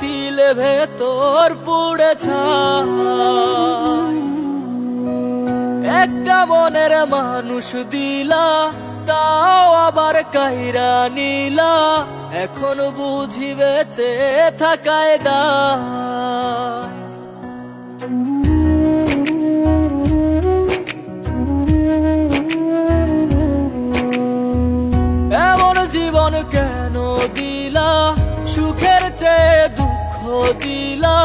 তিলে ভেতর পুড়ে ছাই। একটা মনের মানুষ দিলা, তাও আবার কাইরা নিলা, এখন বুঝি বেঁচে থাকায় দায়। এমন জীবন কেন দিলা, সুখের চেয়ে দুঃখ দিলা,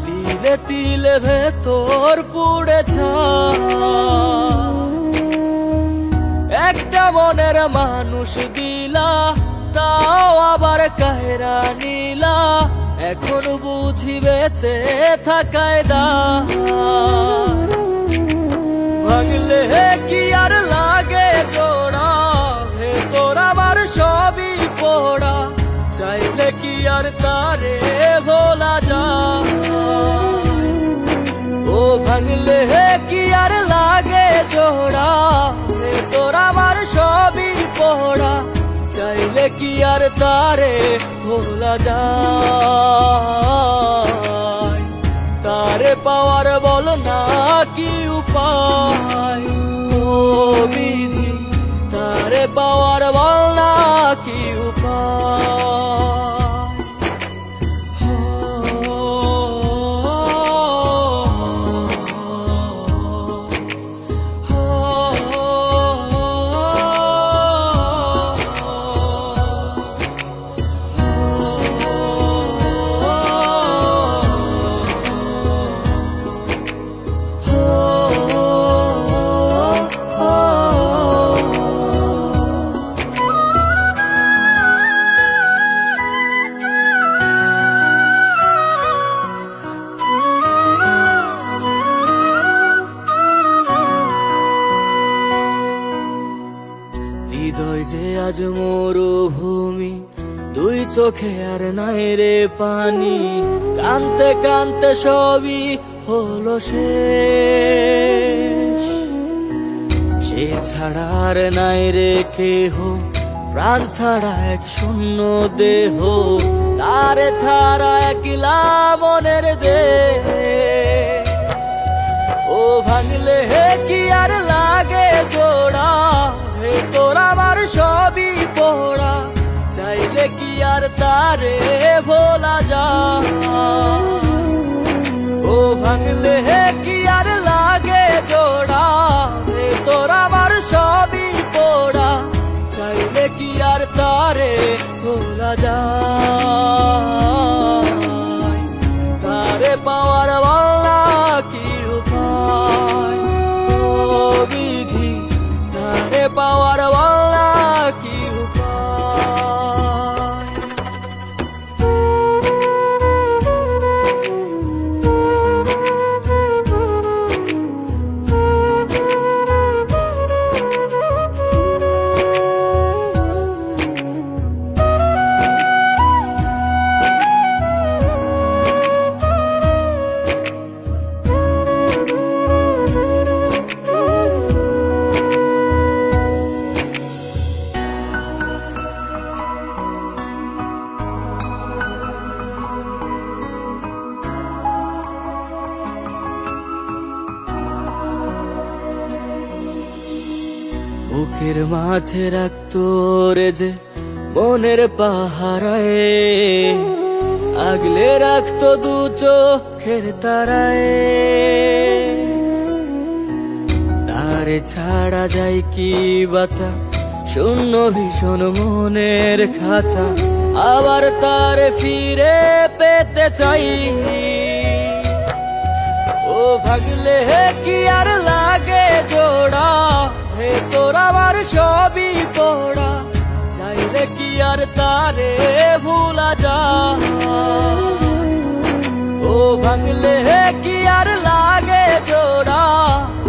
তিলে তিলে ভেতর পুড়ে ছাই। একটা মনের মানুষ দিলা, তাও আবার কায়রা নিলা, এখন বুঝি বেঁচে থাকায় দায়। ভাঙলে কি আর লাগে জোড়া, ভেতর আমার সবই পোড়া, চাইলে কি আর তারে ভোলা যায়। ও ভাঙলে কি আর লাগে জোড়া, ভেতর আমার সবই পোড়া, চাইলে কি আর তারে ভোলা যায়। তারে পাওয়ার বল না কি উপায়, ও বিধি তারে পাওয়ার বল না কি উপায়। হৃদয় যে আজ মরুভূমি, দুই চোখে আর নাই রে পানি, কানতে কানতে সবই হলো শেষ। সে ছাড়া আর নাই রে কেহ, প্রাণ ছাড়া এক শূন্য দেহ, তারে ছাড়া একলা মনের দেহ। ও ভাঙলে কি আর লাগে জোড়া, ভেতর আমার সবই পোড়া, চাইলে কি আর তারে ভোলা যায়। ও ভাঙলে কি আর লাগে জোড়া, ভেতর আমার সবই পোড়া, চাইলে কি আর তারে ভোলা যায়। তারে পাওয়ার বলা কি উপায়, ও বিধি তারে পাওয়ার বলা কি উপায়। বুকের মাঝে রাখতো রে যে মনের পাহারায়, আগলে রাখতো দু চোখের তারায়। তারে ছাড়া যায় কি বাঁচা, শূন্য ভীষণ মনের খাঁচা, আবার তারে ফিরে পেতে চাই। ও ভাগলে কি আর লাগে জোড়া, ভেতর আমার সবই পোড়া, চাইলে কি আর তারে ভুলা যায়। ও ভাঙলে কি আর লাগে জোড়া,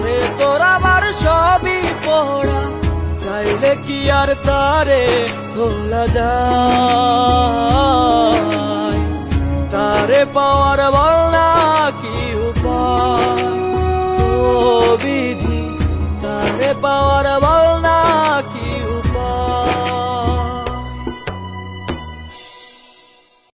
ভেতর আমার সবই পোড়া, চাইলে কি আর তারে ভোলা যায়। তারে পাওয়ার বলা কি উপায়, ও বিধি তারে পাওয়ার